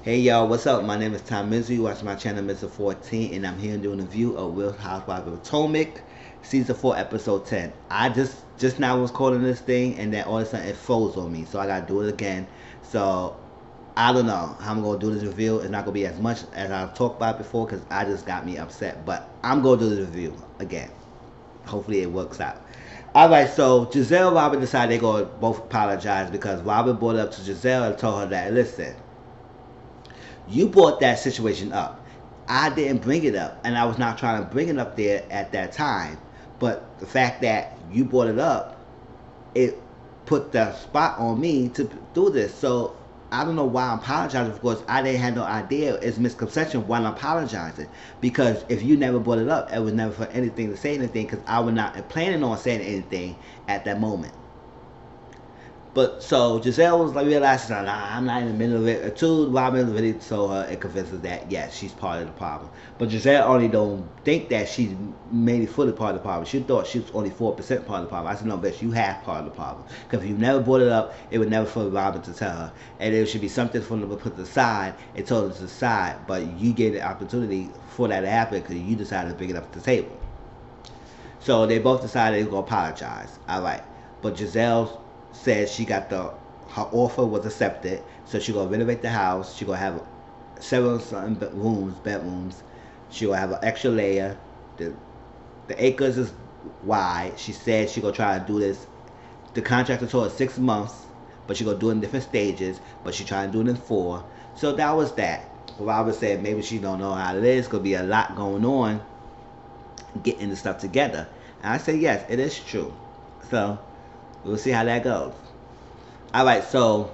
Hey y'all, what's up? My name is Tom Mizu. You watch my channel, Mr. 14, and I'm here doing a review of Real Housewives of Potomac, Season 4, Episode 10. I just now was calling this thing, and then all of a sudden it froze on me, so I gotta do it again. So I don't know how I'm gonna do this review. It's not gonna be as much as I've talked about before, because I just got me upset. But I'm gonna do the review again. Hopefully it works out. Alright, so Giselle and Robert decided they're gonna both apologize because Robert brought it up to Giselle and told her that, listen, you brought that situation up. I didn't bring it up, and I was not trying to bring it up there at that time. But the fact that you brought it up, it put the spot on me to do this. So I don't know why I'm apologizing. Of course, I didn't have no idea. It's misconception why I'm apologizing. Because if you never brought it up, it was never for anything to say anything. Because I was not planning on saying anything at that moment. But so Giselle was like realizing, nah, I'm not in the middle of it. Two, Robin really told her and convinced her that yes, she's part of the problem. But Giselle only don't think that she's mainly fully part of the problem. She thought she was only 4% part of the problem. I said no, bitch, you have part of the problem. Because if you never brought it up, it would never for Robin to tell her, and it should be something for them to put aside and told her to decide. But you gave the opportunity for that to happen because you decided to bring it up to the table. So they both decided they were gonna apologize. All right, but Giselle said she got her offer was accepted, so she gonna renovate the house. She gonna have several bedrooms. She gonna have an extra layer. The acres is wide. She said she gonna try to do this. The contractor told her 6 months, but she gonna do it in different stages. But she trying to do it in 4. So that was that. Robert said maybe she don't know how it is. Gonna be a lot going on getting the stuff together. And I said yes, it is true. So we'll see how that goes. Alright, so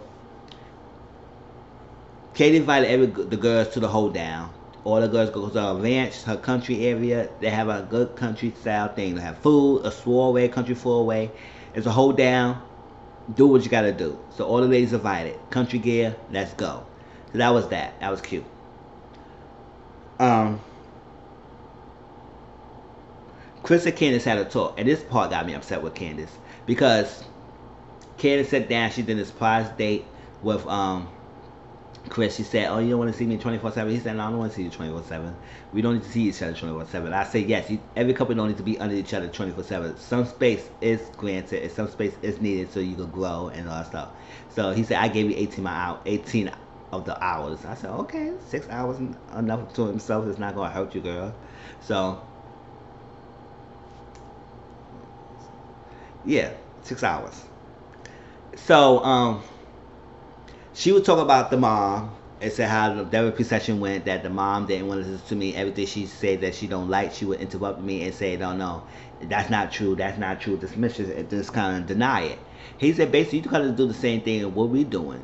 Katie invited the girls to the hold down. All the girls go to a ranch, her country area. They have a good country style thing. They have food, a four-way, country four-way. It's a hold down. Do what you gotta do. So all the ladies invited. Country gear, let's go. So that was that. That was cute. Um, Chris and Candace had a talk, and this part got me upset with Candace because Candace sat down. She did a surprise date with Chris. She said, "Oh, you don't want to see me 24/7?" He said, "No, I don't want to see you 24/7. We don't need to see each other 24/7." I say, "Yes, every couple don't need to be under each other 24/7. Some space is granted, and some space is needed so you can grow and all that stuff." So he said, "I gave you 18 of the hours." I said, "Okay, 6 hours enough to himself. It's not gonna hurt you, girl." So yeah, 6 hours. So she would talk about the mom and say how the therapy session went. That the mom didn't want to listen to me. Everything she said that she don't like, she would interrupt me and say, "No, no, that's not true. That's not true." Dismiss it. Just kind of deny it. He said basically you kind of do the same thing as what we doing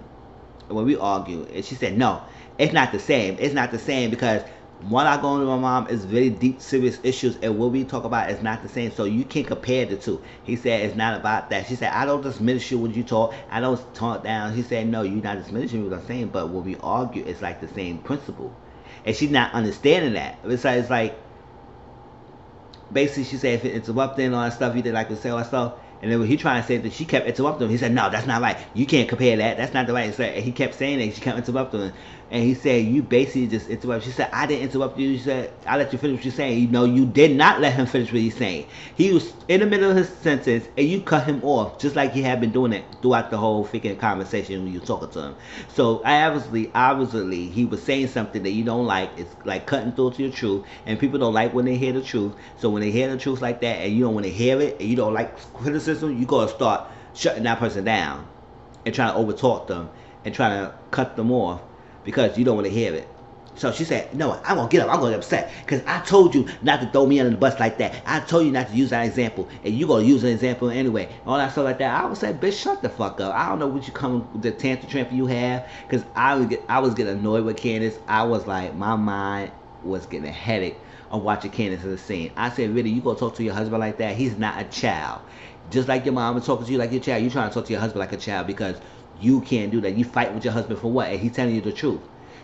when we argue. And she said, "No, it's not the same. It's not the same because." What I go into my mom is very deep, serious issues, and what we talk about is not the same. So you can't compare the two. He said it's not about that. She said I don't diminish you when you talk. I don't talk down. He said no, you're not diminishing what I'm saying, but when we argue, it's like the same principle, and she's not understanding that. It's like basically she said if it interrupting all that stuff, you did like to say all that stuff. And then when he tried to say that, she kept interrupting him. He said, "No, that's not right. You can't compare that. That's not the right." And he kept saying that. She kept interrupting him. And he said, "You basically just interrupted." She said, "I didn't interrupt you." She said, "I let you finish what you're saying." You know, you did not let him finish what he's saying. He was in the middle of his sentence, and you cut him off, just like he had been doing it throughout the whole freaking conversation when you were talking to him. So obviously, he was saying something that you don't like. It's like cutting through to your truth, and people don't like when they hear the truth. So when they hear the truth like that, and you don't want to hear it, and you don't like criticism, you gotta start shutting that person down and trying to overtalk them and trying to cut them off because you don't want to hear it. So she said, "No, I'm going to get up. I'm going to get upset because I told you not to throw me under the bus like that. I told you not to use that example, and you're going to use an example anyway." All that stuff like that. I would say, "Bitch, shut the fuck up. I don't know what you come with the tantrum you have," because I was getting annoyed with Candace. I was like, my mind was getting a headache of watching Candace in the scene. I said, "Really, you going to talk to your husband like that? He's not a child. Just like your mom is talking to you like your child, you trying to talk to your husband like a child because you can't do that. You fight with your husband for what? And he's telling you the truth.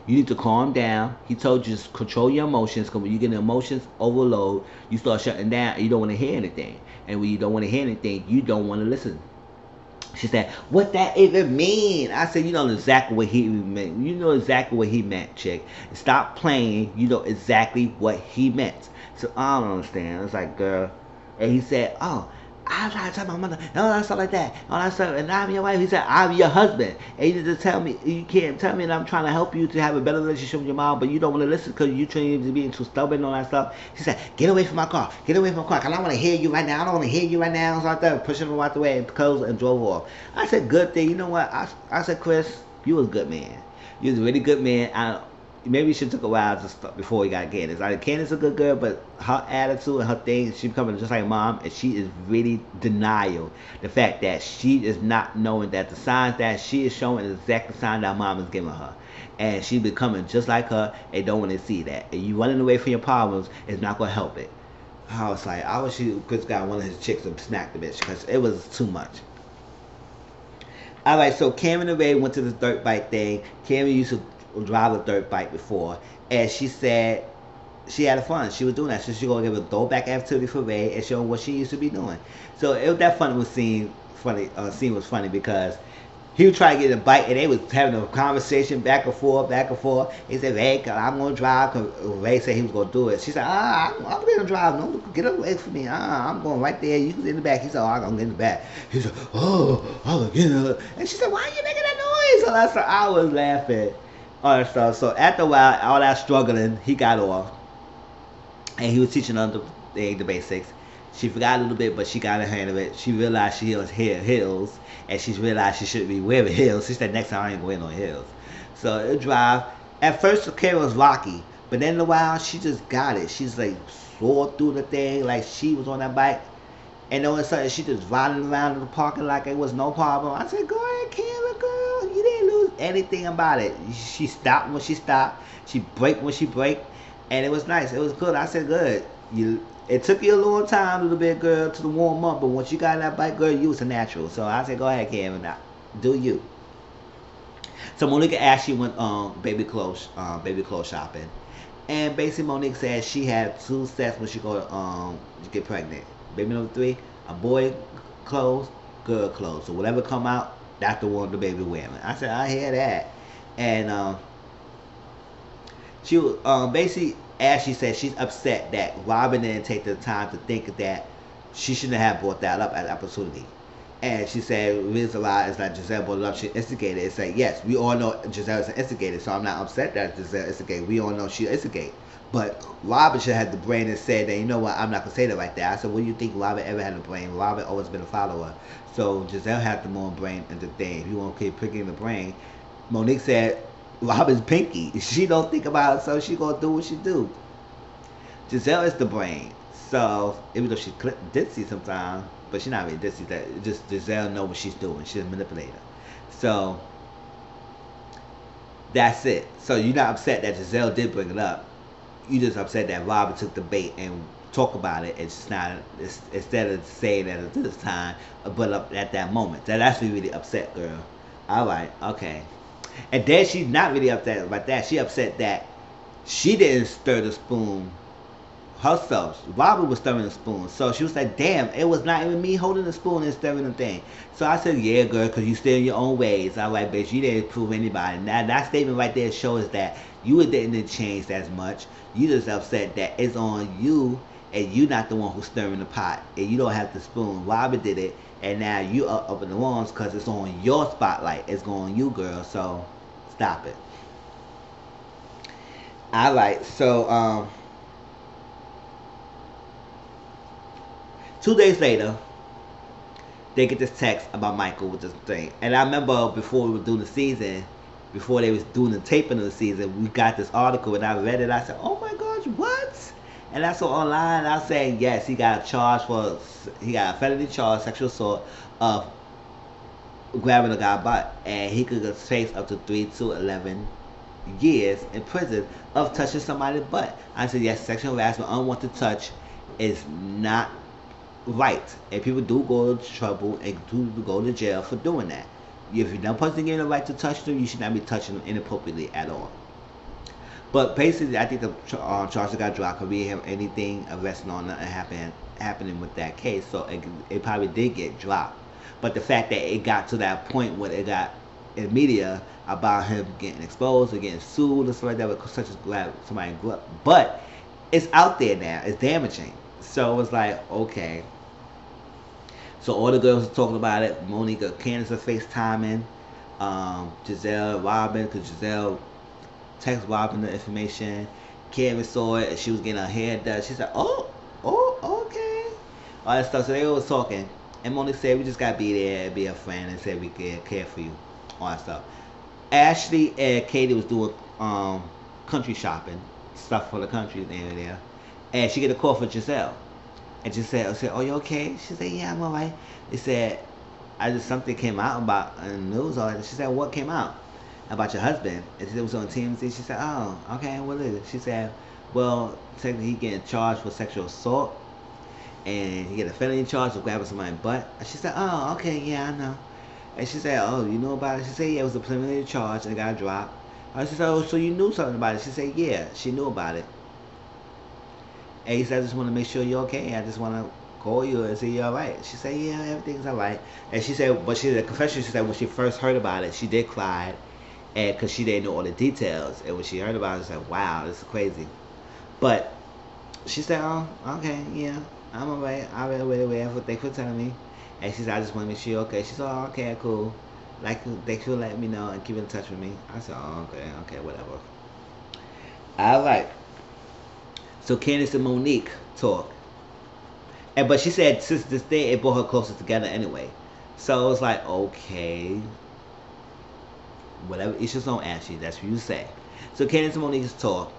You need to calm down. He told you just control your emotions because when you get an emotions overload, you start shutting down and you don't want to hear anything. And when you don't want to hear anything, you don't want to listen. She said, "What that even mean?" I said, "You know exactly what he meant. You know exactly what he meant, chick. Stop playing. You know exactly what he meant." So I don't understand. It's like, girl. And he said, "Oh, I was trying to tell my mother, and all that stuff like that, all that stuff, and I'm your wife." He said, "I'm your husband, and you just tell me, you can't tell me that I'm trying to help you to have a better relationship with your mom, but you don't want to listen because you trying to be too stubborn and all that stuff." He said, "Get away from my car, get away from my car, cause I don't want to hear you right now. I don't want to hear you right now." So I started pushing him out the way and closed and drove off. I said, "Good thing, you know what?" I said, "Chris, you was a good man. You was a really good man. Maybe she took a while to stop before we got Candace. Like Candace is a good girl, but her attitude and her thing, she becoming just like mom, and she is really denial. The fact that she is not knowing that the signs that she is showing is exactly the sign that mom is giving her, and she becoming just like her and don't want to see that. And you running away from your problems is not gonna help it. I was like, I wish Chris got one of his chicks to smack the bitch because it was too much. All right, so Cameron and Ray went to the dirt bike thing. Cameron used to drive a dirt bike before, and she said she had fun. She was doing that, so she gonna give a throwback activity for Ray and show him what she used to be doing. So it was that fun was scene funny. Scene was funny because he was trying to get a bike, and they was having a conversation back and forth, back and forth. He said, "Ray, I'm gonna drive." Cause Ray said he was gonna do it. She said, I'm gonna drive. No, get away from me. I'm going right there. You can get in the back." He said, "Oh, I'm gonna get in the back." He said, "Oh, I'm gonna get in the." And she said, "Why are you making that noise?" So that's I was laughing. All that stuff. So after a while, all that struggling, he got off, and he was teaching her the basics. She forgot a little bit, but she got her hand of it. She realized she was heels, and she realized she shouldn't be wearing heels. She said, "Next time I ain't wearing no heels." So it drive. At first, the camera was rocky, but then in a while, she just got it. She's like soared through the thing, like she was on that bike. And all of a sudden, she just riding around in the parking like it was no problem. I said, "Go ahead, Karen, girl. You didn't lose anything about it." She stopped when she stopped. She braked when she braked. And it was nice. It was good. I said, "Good. It took you a long time, a little bit, girl, to warm up. But once you got in that bike, girl, you was a natural." So I said, "Go ahead, Karen. Now, do you." So Monique actually went baby clothes shopping. And basically Monique said she had two sets when she go get pregnant. Baby number 3, a boy clothes, girl clothes. So whatever come out, that's the one the baby wearing. I said, "I hear that." And she was basically, as she said, she's upset that Robin didn't take the time to think that she shouldn't have brought that up as an opportunity. And she said, the reason why is that Giselle brought it up, she instigated. It's like, yes, we all know Giselle is an instigator, so I'm not upset that Giselle instigated. We all know she instigated. But Robin should have the brain and said that, "You know what, I'm not going to say that like that." I said, "What do you think Robin ever had the brain?" Robin always been a follower. So Giselle had the more brain and the thing. If you want to keep picking the brain, Monique said, "Robin's pinky. She don't think about it, so she going to do what she do." Giselle is the brain. So even though she's ditzy sometimes, but she's not really ditzy. That just Giselle know what she's doing. She's a manipulator. So that's it. So you're not upset that Giselle did bring it up. You just upset that Robin took the bait and talk about it. It's not instead of saying that at this time, but up at that moment. That actually really upset, girl. All right, okay. And then she's not really upset about that. She upset that she didn't stir the spoon herself. Robin was stirring the spoon. So she was like, "Damn, it was not even me holding the spoon and stirring the thing." So I said, "Yeah, girl, because you still in your own ways." All right, bitch, you didn't prove anybody. Now, that statement right there shows that you didn't change as much. You just upset that it's on you and you not the one who's stirring the pot. And you don't have the spoon. Robin did it. And now you are up in the arms because it's on your spotlight. It's going on you, girl. So stop it. All right, so 2 days later, they get this text about Michael with this thing. And I remember before we were doing the season, before they was doing the taping of the season, we got this article and I read it. I said, "Oh my gosh, what?" And I saw online, I was saying, yes, he got a felony charge, sexual assault of grabbing a guy's butt. And he could face up to 3 to 11 years in prison of touching somebody's butt. I said, yes, sexual harassment, unwanted touch is not right, and people do go to trouble and do go to jail for doing that. If you're not person getting the right to touch them, you should not be touching them inappropriately at all. But basically, I think the charges got dropped because we didn't have anything arresting on nothing happening with that case, so it probably did get dropped. But the fact that it got to that point where it got in media about him getting exposed or getting sued or something like that, was such as glad somebody grew up. But it's out there now. It's damaging. So it was like, okay. So all the girls are talking about it. Monica, Candace are FaceTiming. Giselle, Robin, because Giselle text Robin the information. Karen saw it and she was getting her hair done. She said, oh, okay. All that stuff. So they was talking. And Monica said, we just got to be there and be a friend and said we care for you. All that stuff. Ashley and Katie was doing country shopping. Stuff for the country there. And she get a call from Giselle. And Giselle said, oh, you okay? She said, yeah, I'm all right. They said, something came out about in the news. She said, what came out? About your husband. And it was on TMZ. She said, oh, okay, what is it? She said, well, technically he getting charged for sexual assault. And he get a felony charge of grabbing somebody's butt. And she said, oh, okay, yeah, I know. And she said, oh, you know about it? She said, yeah, it was a preliminary charge and it got dropped. And she said, oh, so you knew something about it? She said, yeah, she knew about it. And he said, I just want to make sure you're okay. I just want to call you and say you're all right. She said, yeah, everything's all right. And she said, but she did a confession. She said when she first heard about it, she did cry, and because she didn't know all the details. And when she heard about it, she said, wow, this is crazy. But she said, oh, okay, yeah, I'm all right. I'll be away. Thanks for telling me. And she said, I just want to make sure you're okay. She said, oh, okay, cool. Like, thanks for letting me know and keep in touch with me. I said, oh, okay, whatever. All right. So Candace and Monique talk. But she said since this day it brought her closer together anyway. So it was like, okay. Whatever, it's just on Ashley, that's what you say. So Candace and Monique talk.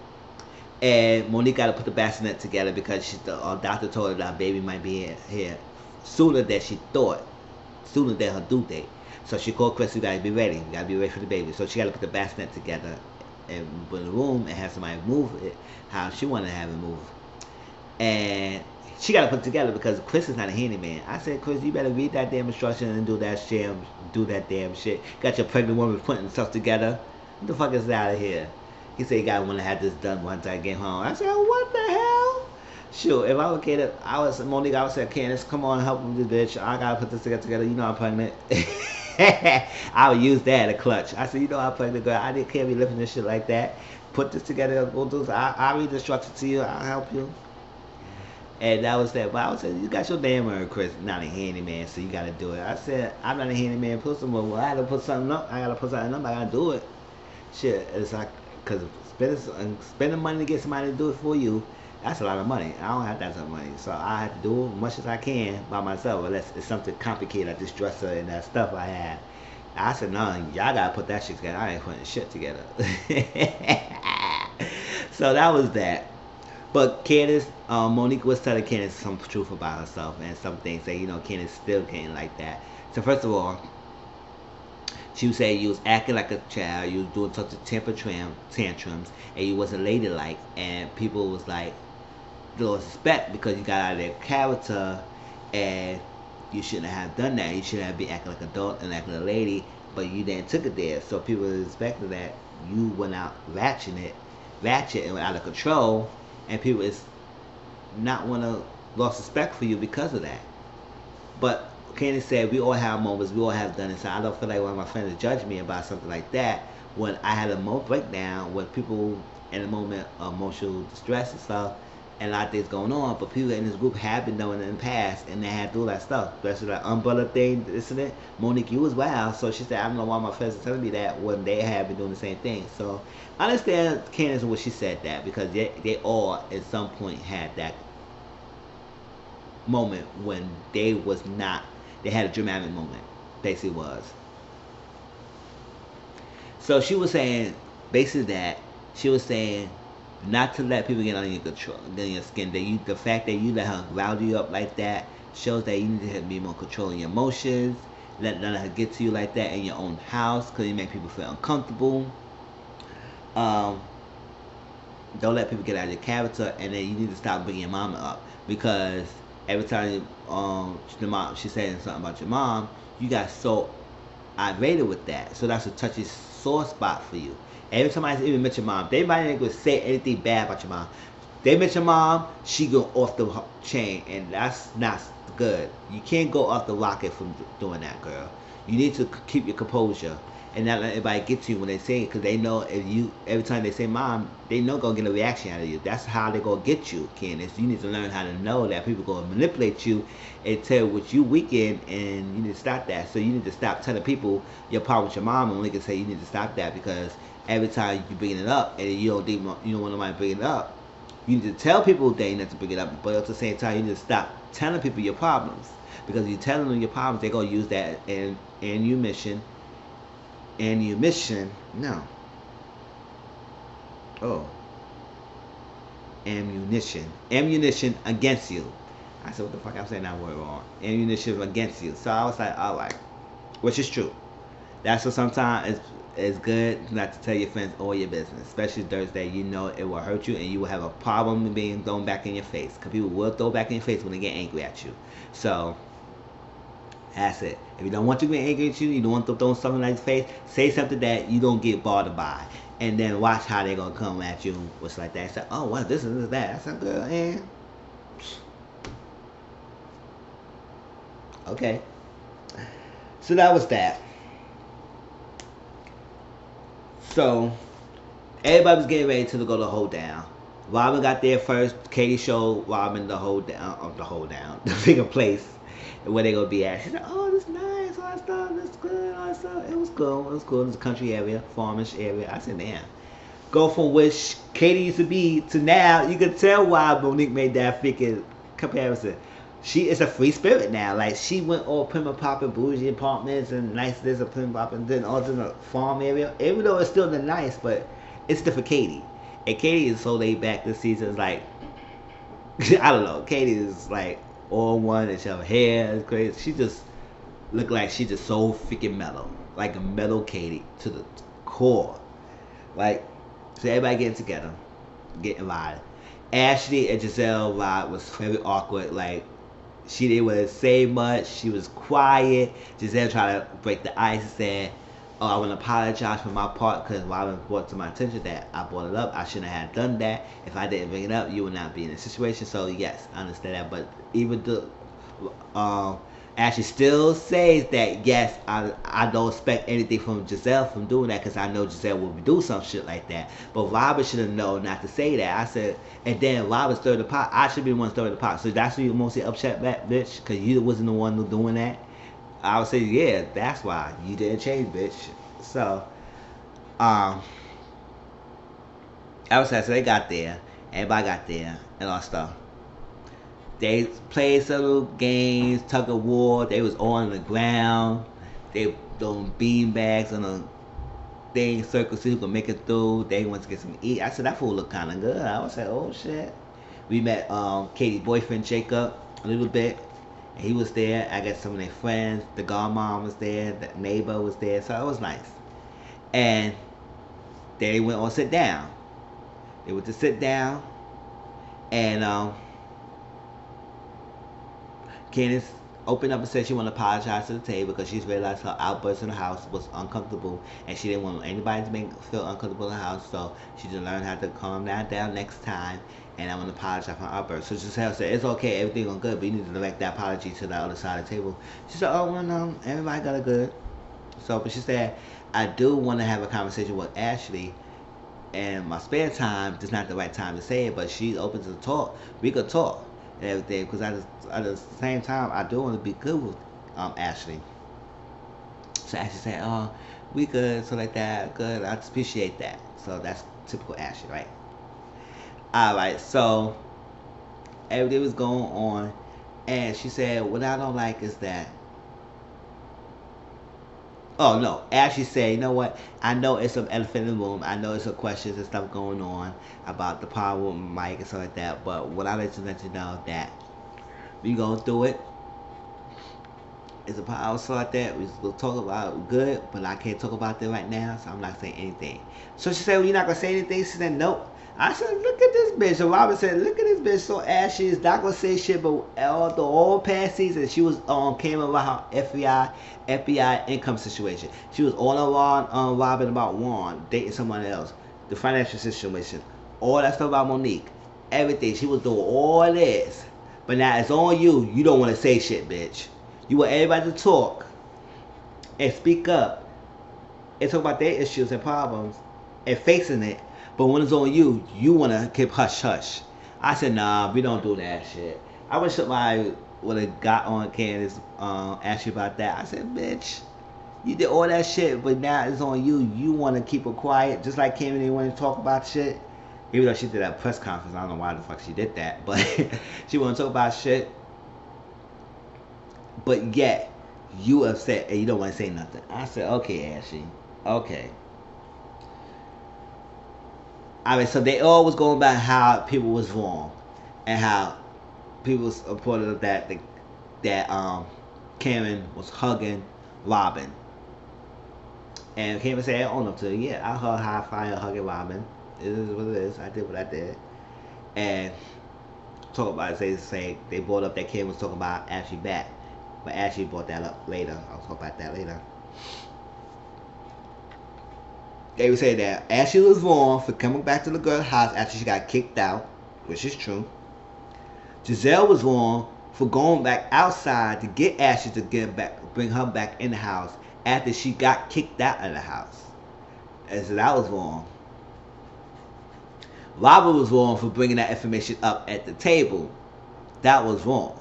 And Monique got to put the bassinet together because the doctor told her that baby might be here sooner than she thought. Sooner than her due date. So she called Chris, you got to be ready. You got to be ready for the baby. So she got to put the bassinet together and put in the room and have somebody move it how she wanted to have it move. And she got to put it together because Chris is not a handyman. I said, Chris, you better read that damn instruction and do that damn shit. Got your pregnant woman putting stuff together. What the fuck is out of here? He said he got want to have this done once I get home. I said, what the hell? Sure, if I was Candace, Monique, I would say, Candace, come on, help me with this bitch. I gotta put this together. You know I'm pregnant. I would use that as a clutch. I said, you know I'm pregnant, girl. I can't be lifting this shit like that. Put this together. Go do this. I'll read the instructions to you. I'll help you. And that was that. But I was saying, you got your damn word, Chris. Not a handyman, so you gotta do it. I said, I'm not a handyman. Put some. Well, I gotta put something up. I gotta do it. Shit, it's like, cause spending money to get somebody to do it for you. That's a lot of money. I don't have that much money. So I have to do as much as I can by myself. Unless it's something complicated like this dresser and that stuff I had. I said, no, y'all gotta put that shit together. I ain't putting shit together. So that was that. But Candace, Monique was telling Candace some truth about herself and some things that, Candace still can't like that. So first of all, she was saying you was acting like a child, you was doing such a temper tantrums, and you wasn't ladylike, and people was like, lost respect because you got out of their character, and you shouldn't have done that. You shouldn't have been acting like an adult and acting like a lady, but you then took it there. So people expected that you went out ratchet and went out of control, and people is not want to lost respect for you because of that. But Candace said we all have moments, we all have done it. So I don't feel like one of my friends judge me about something like that when I had a breakdown with people in a moment of emotional distress and stuff, and a lot of things going on. But people in this group have been doing it in the past, and they had to do that stuff, especially that umbrella thing, this and that. Monique, you as well. So she said, I don't know why my friends are telling me that when they have been doing the same thing. So I understand Candace when she said that because they all at some point had that moment when they had a dramatic moment, basically was. So she was saying, basically that, she was saying not to let people get on your control, on your skin. The fact that you let her ground you up like that shows that you need to be more controlling your emotions. Let her get to you like that in your own house because you make people feel uncomfortable. Don't let people get out of your character, and then you need to stop bringing your mama up because every time she's saying something about your mom, you got so irate with that. So that's a touchy sore spot for you. Every time I even mention your mom, they might not say anything bad about your mom. They mention your mom, she go off the chain, and that's not good. You can't go off the rocket from doing that, girl. You need to keep your composure and not let anybody get to you when they say it, because they know if you, every time they say mom, they know gonna get a reaction out of you. That's how they gonna get you, Candace. You need to learn how to know that people gonna manipulate you and tell what you weak in, and you need to stop that. So you need to stop telling people your problem with your mom, and only can say you need to stop that, because every time you bring it up and you don't want nobody to bring it up, you need to tell people they need to bring it up, but at the same time you need to stop telling people your problems, because if you telling them your problems, they're gonna use that in ammunition. No. Oh. Ammunition against you. I said, what the fuck? I'm saying that word wrong. Ammunition against you. So I was like, all right, which is true. That's what sometimes it's good not to tell your friends all your business, especially Thursday. You know it will hurt you, and you will have a problem being thrown back in your face, because people will throw back in your face when they get angry at you. So that's it. If you don't want to get angry at you, you don't want to throw something like your face, say something that you don't get bothered by, and then watch how they're gonna come at you, what's like that. Say, oh, what, this is that. That's not good, man. Okay. So that was that. So everybody was getting ready to go to hold down. Robin got there first. Katie showed Robin the hold down, the bigger place where they gonna be at. She said, "Oh, this nice, all that stuff, this good, all that stuff." It was cool. It was cool. It was a country area, farmish area. I said, "Damn." Go from which Katie used to be to now. You can tell why Monique made that freaking comparison. She is a free spirit now. Like, she went all prim and poppin', bougie apartments and nice this and prim and poppin', then all in the farm area. Even though it's still the nice, but it's different Katie. And Katie is so laid back this season. It's like, I don't know. Katie is like all one, and she have hair is crazy. She just look like she just so freaking mellow, like a mellow Katie to the core. Like, so everybody getting together, getting live. Ashley and Giselle vibe was very awkward. Like, she didn't want to say much. She was quiet. Giselle tried to break the ice and said, "Oh, I want to apologize for my part, because Robin brought to my attention that I brought it up. I shouldn't have done that. If I didn't bring it up, you would not be in this situation." So yes, I understand that. But even the Ashley still says that yes, I don't expect anything from Giselle from doing that, because I know Giselle will do some shit like that. But Robin should have known not to say that. I said, and then Robin stirred the pot. I should be the one stirring the pot. So that's why you mostly upset that bitch, because you wasn't the one doing that. I would say, yeah, that's why you didn't change, bitch. So, I would say, so they got there, everybody got there, and all stuff. They played some little games, tug of war. They was on the ground. They doing bean bags on a thing, circle, so you can make it through. They went to get some eat. I said, that food looked kind of good. I was like, oh shit. We met Katie's boyfriend Jacob a little bit. He was there. I got some of their friends. The godmom was there. The neighbor was there. So it was nice. And they went on sit down. They went to sit down. And Candace opened up and said she wanted to apologize to the table, because she's realized her outburst in the house was uncomfortable, and she didn't want anybody to feel uncomfortable in the house. So she just learned how to calm down next time. And I want to apologize for her outburst. So Giselle said, it's okay, everything went good, but you need to direct that apology to the other side of the table. She said, oh, well, no, everybody got it good. So, but she said, I do want to have a conversation with Ashley, and my spare time is not the right time to say it, but she's open to talk. We could talk and everything, because at the same time, I do want to be good with Ashley. So Ashley said, oh, we good, so like that, good, I appreciate that. So that's typical Ashley, right? Alright, so everything was going on, and she said, what I don't like is that, oh no, Ashley said, you know what, I know it's an elephant in the room, I know it's some questions and stuff going on about the problem with Mike and stuff like that, but what I let you know that we going through it. It's a power so like that. We will talk about good, but I can't talk about that right now, so I'm not saying anything. So she said, well, you're not gonna say anything? She said, nope. I said, look at this bitch. So Robin said, look at this bitch. So Ashley is not gonna say shit, but all past season she was on camera about her FBI income situation. She was all around Robin about Juan dating someone else, the financial situation, all that stuff about Monique, everything. She was doing all this, But now it's on you. You don't want to say shit, bitch. You want everybody to talk and speak up and talk about their issues and problems and facing it. But when it's on you, you want to keep hush hush. I said, nah, we don't do that shit. I wish somebody would have got on Candace, asked you about that. I said, bitch, you did all that shit, but now it's on you. You want to keep it quiet, just like Kim didn't want to talk about shit. Even though she did that press conference, I don't know why the fuck she did that, but she want to talk about shit. But yet, you upset and you don't want to say nothing. I said, okay, Ashley, okay. I mean, so they all was going about how people was wrong, and how people was reported that Karen was hugging Robin, and Karen said, "I own up to it. Yeah, I hug high fire hugging Robin. It is what it is. I did what I did." And talk about it, say they brought up that Karen was talking about Ashley back, but Ashley brought that up later. I'll talk about that later. They would say that Ashley was wrong for coming back to the girl's house after she got kicked out, which is true. Giselle was wrong for going back outside to get Ashley to bring her back in the house after she got kicked out of the house. And so that was wrong. Robert was wrong for bringing that information up at the table. That was wrong.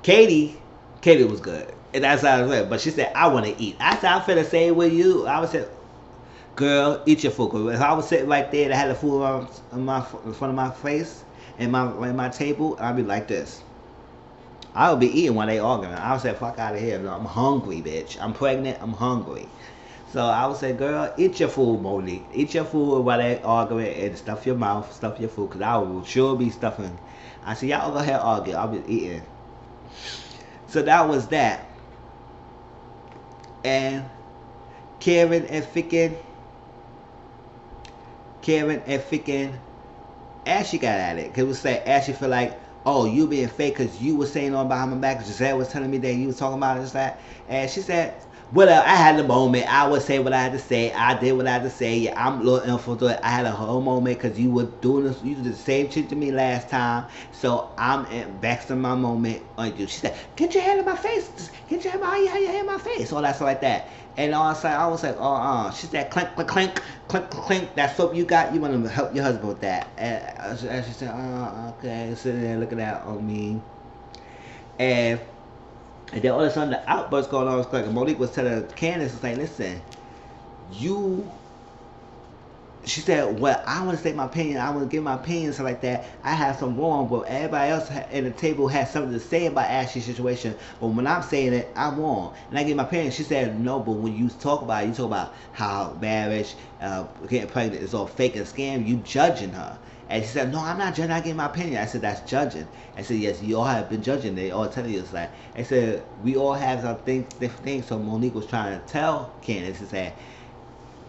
Katie was good. And that's how I was like, but she said, I want to eat. I said, I'm finna say it with you. I would say, girl, eat your food. If I was sitting right there and I had the food in front of my face and my table, I'd be like this. I would be eating while they arguing. I would say, fuck out of here. No, I'm hungry, bitch. I'm pregnant. I'm hungry. So I would say, girl, eat your food, Monique. Eat your food while they arguing and stuff your mouth, stuff your food, because I will sure be stuffing. I said, y'all go ahead argue. I'll be eating. So that was that. And Karen and freaking Ashley got at it. Because it was like, Ashley feel like, oh, you being fake because you was saying on behind my back. Giselle was telling me that you was talking about this, that. And she said, well, I had a moment. I would say what I had to say. I did what I had to say. Yeah, I'm a little influenced. I had a whole moment because you were doing this. You did the same shit to me last time. So I'm investing my moment on you. She said, get your hand in my face. Get your hand in my face. All that stuff like that. And I was like, she said, clink, clink, clink, clink, clink. That soap you got, you want to help your husband with that. And she said, okay. Sitting there looking at on me. And then all of a sudden the outburst going on was like Monique was telling Candace, was like, listen, she said, well, I want to say my opinion, I want to give my opinion, stuff like that. I have some wrong, but everybody else at the table has something to say about Ashley's situation. But when I'm saying it, I'm wrong. And I give my opinion. She said, no, but when you talk about it, you talk about how marriage, getting pregnant is all fake and scam, you judging her. And she said, no, I'm not judging, I give my opinion. I said, that's judging. I said, yes, you all have been judging. They all telling you it's like. I said, we all have some things, different things. So Monique was trying to tell Candace, and said,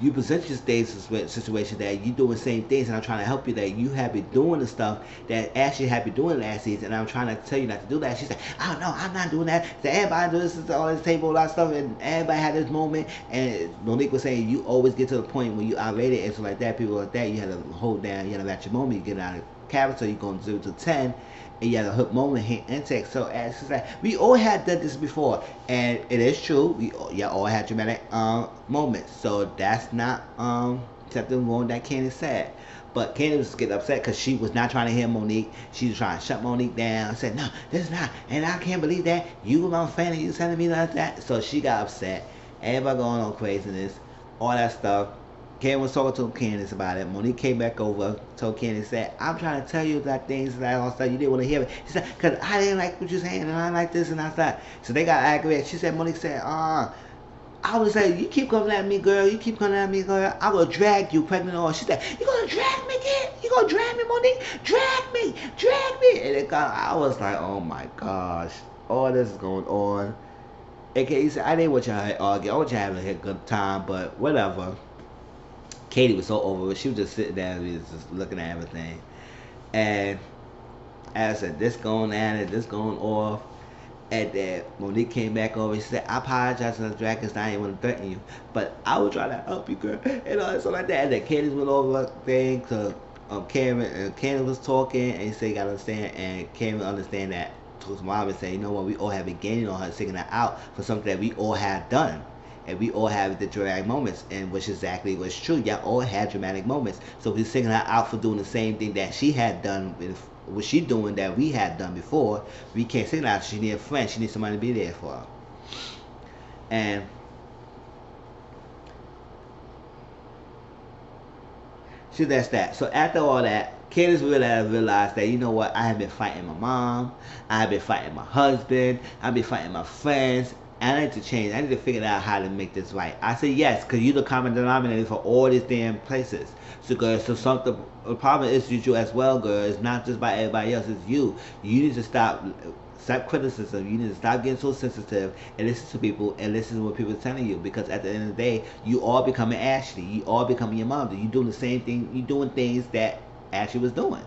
you present your situation that you doing the same things, and I'm trying to help you that you have been doing the stuff that Ashley had been doing last season, and I'm trying to tell you not to do that. She said, I don't know, I'm not doing that. So everybody do this on this table, all that stuff, and everybody had this moment. And Monique was saying, you always get to the point when you irate and stuff like that, people like that, you had to hold down, you had to let your moment, you get out of character, you're going 0 to 10. And you had a hook moment, hit intake. So as she said, we all had done this before, and it is true. We all had dramatic moments. So that's not something wrong that Candace said. But Candace was getting upset because she was not trying to hear Monique. She was trying to shut Monique down. Said, no, this is not, and I can't believe that you were my fan and you telling me like that. So she got upset. Everybody going on craziness, all that stuff. Ken was talking to Candace about it. Monique came back over, told Candace, said, I'm trying to tell you that things that all stuff you didn't want to hear it. She said, because I didn't like what you're saying, and I like this and that's that. So they got aggravated. She said, Monique said, I would say, you keep coming at me, girl. You keep coming at me, girl. I will drag you, pregnant or. She said, you going to drag me again? You going to drag me, Monique? Drag me. And I was like, oh my gosh. All this is going on. Okay, he said, I didn't want y'all to argue. I want y'all having a good time, but whatever. Katie was so over it. She was just sitting there and just looking at everything. And as I said, this going at it, this going off. And then Monique came back over. She said, I apologize to the dragons. I didn't want to threaten you. But I was trying to help you, girl. And all that stuff like that. And then Katie went over thing to Karen was talking, and he said you gotta understand, and Karen understand that to his mom and say, you know what, we all have been gaining on her, singing her out for something that we all have done. And we all have the dramatic moments, and which exactly was true. Y'all all had dramatic moments. So we're singing her out for doing the same thing that she had done with what she doing that we had done before. We can't sing her out. She needs a friend. She needs somebody to be there for her. And so that's that. So after all that, Candace realized that, you know what, I have been fighting my mom, I have been fighting my husband, I've been fighting my friends, and I need to change. I need to figure out how to make this right. I said yes, because you're the common denominator for all these damn places. So girl, so something, the problem is you as well, girl. It's not just by everybody else, it's you. You need to stop criticism. You need to stop getting so sensitive and listen to people and listen to what people are telling you, because at the end of the day, you all becoming Ashley. You all becoming your mom. You doing the same thing. You doing things that Ashley was doing.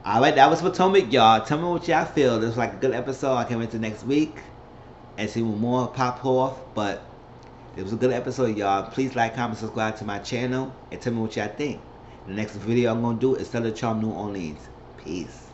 Alright, that was Potomac, y'all. Tell me what y'all feel. This was like a good episode. I can't wait till next week and see what more pop off. But it was a good episode, y'all. Please like, comment, subscribe to my channel, and tell me what y'all think. The next video I'm going to do is Southern Charm New Orleans. Peace.